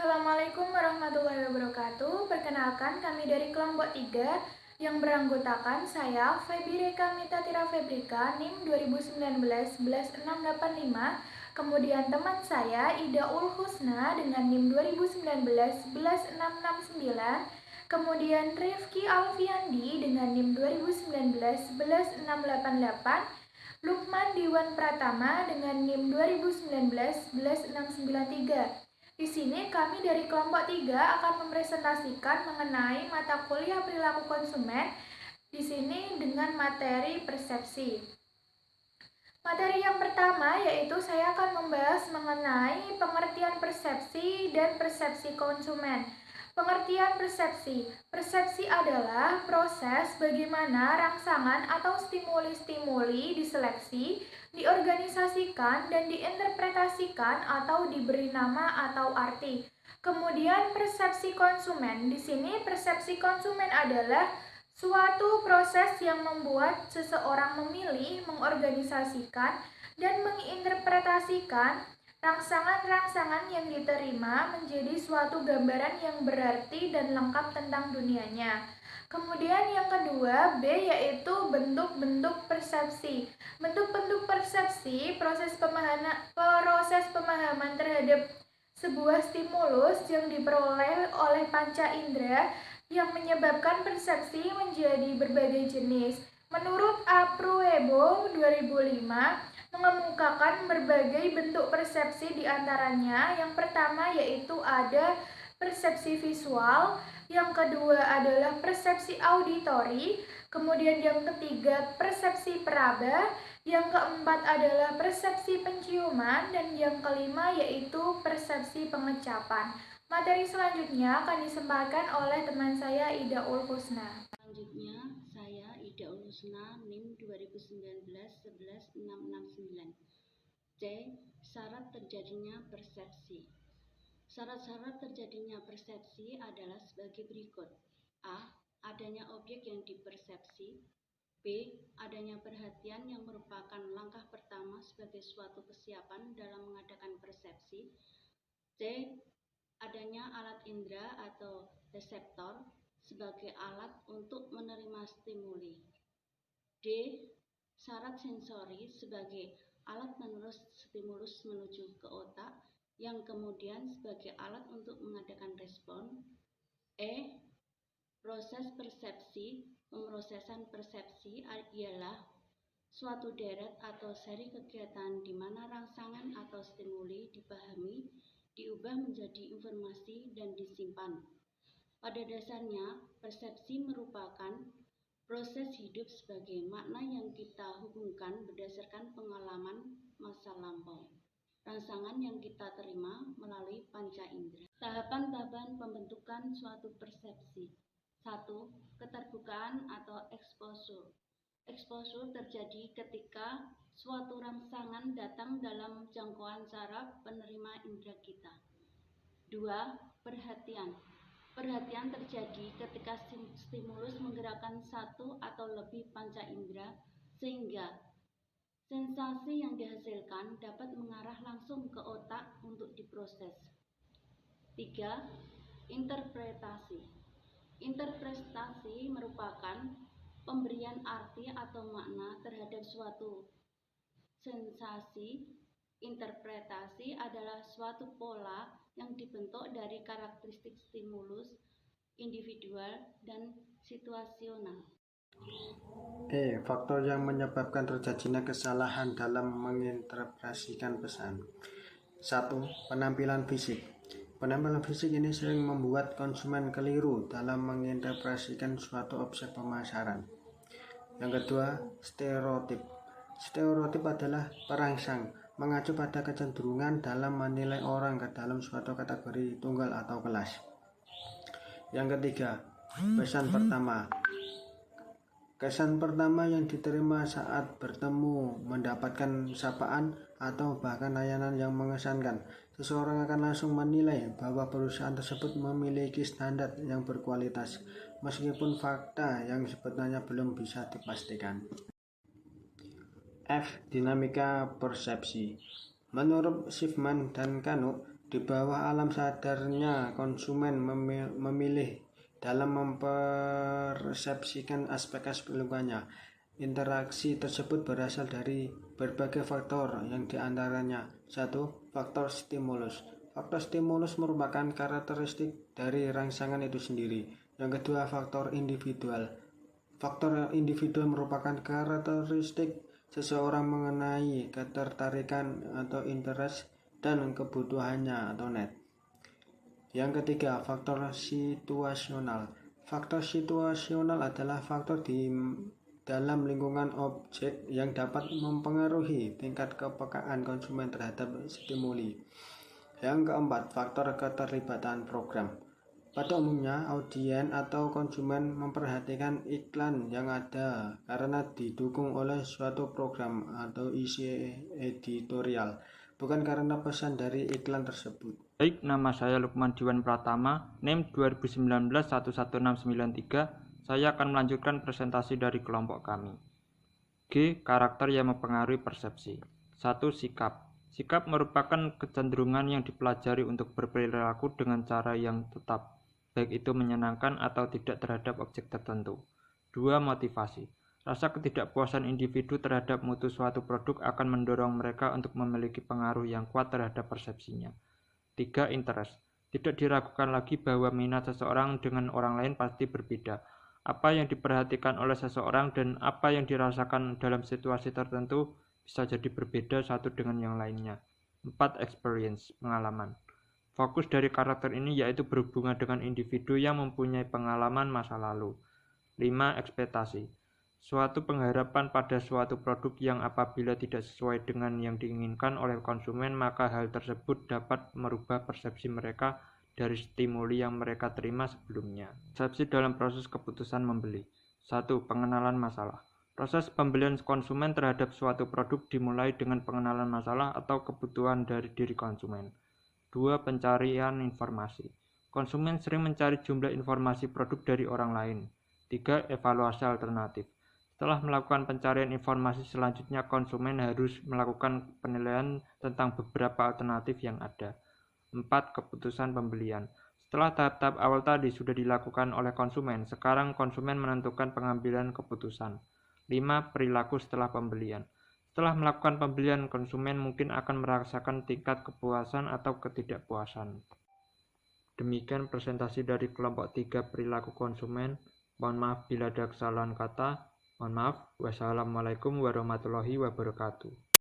Assalamualaikum warahmatullahi wabarakatuh. Perkenalkan, kami dari kelompok 3 yang beranggotakan saya, Febi Reka Mitatira Febrika, NIM 2019-11685. Kemudian teman saya, Ida Ul Husna dengan NIM 2019-11669. Kemudian Rifki Alfiandi dengan NIM 2019-11688. Lukman Diwan Pratama dengan NIM 2019-11693. Di sini kami dari kelompok 3 akan mempresentasikan mengenai mata kuliah perilaku konsumen di sini dengan materi persepsi. Materi yang pertama yaitu saya akan membahas mengenai pengertian persepsi dan persepsi konsumen. Pengertian persepsi. Persepsi adalah proses bagaimana rangsangan atau stimuli-stimuli diseleksi, diorganisasikan, dan diinterpretasikan atau diberi nama atau arti. Kemudian persepsi konsumen. Di sini persepsi konsumen adalah suatu proses yang membuat seseorang memilih, mengorganisasikan, dan menginterpretasikan rangsangan-rangsangan yang diterima menjadi suatu gambaran yang berarti dan lengkap tentang dunianya. Kemudian yang kedua, B, yaitu bentuk-bentuk persepsi. Bentuk-bentuk persepsi, proses pemahaman terhadap sebuah stimulus yang diperoleh oleh panca indera yang menyebabkan persepsi menjadi berbagai jenis. Menurut Apruebo 2005, mengemukakan berbagai bentuk persepsi diantaranya. Yang pertama yaitu ada persepsi visual, yang kedua adalah persepsi auditori, kemudian yang ketiga persepsi peraba, yang keempat adalah persepsi penciuman, dan yang kelima yaitu persepsi pengecapan. Materi selanjutnya akan disampaikan oleh teman saya Ida Ul Husna. Selanjutnya, saya Ida Ul Husna, NIM 2019-11669. C. Syarat terjadinya persepsi. Syarat-syarat terjadinya persepsi adalah sebagai berikut. A. Adanya objek yang dipersepsi. B. Adanya perhatian yang merupakan langkah pertama sebagai suatu kesiapan dalam mengadakan persepsi. C. Adanya alat indera atau reseptor sebagai alat untuk menerima stimuli. D. Syarat sensori sebagai alat menerus stimulus menuju ke otak yang kemudian sebagai alat untuk mengadakan respon. E. Proses persepsi. Pemrosesan persepsi ialah suatu deret atau seri kegiatan di mana rangsangan atau stimuli dipahami, diubah menjadi informasi dan disimpan. Pada dasarnya, persepsi merupakan proses hidup sebagai makna yang kita hubungkan berdasarkan pengalaman masa lampau, rangsangan yang kita terima melalui panca indera. Tahapan-tahapan pembentukan suatu persepsi. 1. Keterbukaan atau exposure. Exposure terjadi ketika suatu rangsangan datang dalam jangkauan saraf penerima indera kita. 2. Perhatian. Perhatian terjadi ketika stimulus menggerakkan satu atau lebih panca indera sehingga sensasi yang dihasilkan dapat mengarah langsung ke otak untuk diproses. 3. Interpretasi. Interpretasi merupakan pemberian arti atau makna terhadap suatu sensasi. Interpretasi adalah suatu pola yang dibentuk dari karakteristik stimulus individual dan situasional. Faktor yang menyebabkan terjadinya kesalahan dalam menginterpretasikan pesan. 1. Penampilan fisik. Penampilan fisik ini sering membuat konsumen keliru dalam menginterpretasikan suatu objek pemasaran. Yang kedua, stereotip. Stereotip adalah perangsang, mengacu pada kecenderungan dalam menilai orang ke dalam suatu kategori tunggal atau kelas. Yang ketiga, pesan pertama. Kesan pertama yang diterima saat bertemu, mendapatkan sapaan atau bahkan layanan yang mengesankan. Seseorang akan langsung menilai bahwa perusahaan tersebut memiliki standar yang berkualitas, meskipun fakta yang sebenarnya belum bisa dipastikan. F. Dinamika persepsi. Menurut Schiffman dan Kanu, Di bawah alam sadarnya, konsumen memilih dalam mempersepsikan aspek-aspek lingkungannya. Interaksi tersebut berasal dari berbagai faktor yang diantaranya: 1. Faktor stimulus. Faktor stimulus merupakan karakteristik dari rangsangan itu sendiri. Yang kedua, faktor individual. Faktor individual merupakan karakteristik seseorang mengenai ketertarikan atau interest dan kebutuhannya atau need. Yang ketiga, faktor situasional. Faktor situasional adalah faktor di dalam lingkungan objek yang dapat mempengaruhi tingkat kepekaan konsumen terhadap stimuli. Yang keempat, faktor keterlibatan program. Pada umumnya, audien atau konsumen memperhatikan iklan yang ada karena didukung oleh suatu program atau isi editorial, bukan karena pesan dari iklan tersebut. Baik, nama saya Lukman Diwan Pratama, NIM 2019-11693. Saya akan melanjutkan presentasi dari kelompok kami. G. Karakter yang mempengaruhi persepsi. 1. Sikap. Sikap merupakan kecenderungan yang dipelajari untuk berperilaku dengan cara yang tetap, baik itu menyenangkan atau tidak terhadap objek tertentu. 2. Motivasi. Rasa ketidakpuasan individu terhadap mutu suatu produk akan mendorong mereka untuk memiliki pengaruh yang kuat terhadap persepsinya. 3. Interest. Tidak diragukan lagi bahwa minat seseorang dengan orang lain pasti berbeda. Apa yang diperhatikan oleh seseorang dan apa yang dirasakan dalam situasi tertentu bisa jadi berbeda satu dengan yang lainnya. 4. Experience. Pengalaman. Fokus dari karakter ini yaitu berhubungan dengan individu yang mempunyai pengalaman masa lalu. 5. Ekspektasi. Suatu pengharapan pada suatu produk yang apabila tidak sesuai dengan yang diinginkan oleh konsumen, maka hal tersebut dapat merubah persepsi mereka dari stimuli yang mereka terima sebelumnya. Persepsi dalam proses keputusan membeli. 1. Pengenalan masalah. Proses pembelian konsumen terhadap suatu produk dimulai dengan pengenalan masalah atau kebutuhan dari diri konsumen. 2. Pencarian informasi. Konsumen sering mencari jumlah informasi produk dari orang lain. 3. Evaluasi alternatif. Setelah melakukan pencarian informasi selanjutnya, konsumen harus melakukan penilaian tentang beberapa alternatif yang ada. 4. Keputusan pembelian. Setelah tahap-tahap awal tadi sudah dilakukan oleh konsumen, sekarang konsumen menentukan pengambilan keputusan. 5. Perilaku setelah pembelian. Setelah melakukan pembelian, konsumen mungkin akan merasakan tingkat kepuasan atau ketidakpuasan. Demikian presentasi dari kelompok 3 perilaku konsumen. Mohon maaf bila ada kesalahan kata. Mohon maaf. Wassalamualaikum warahmatullahi wabarakatuh.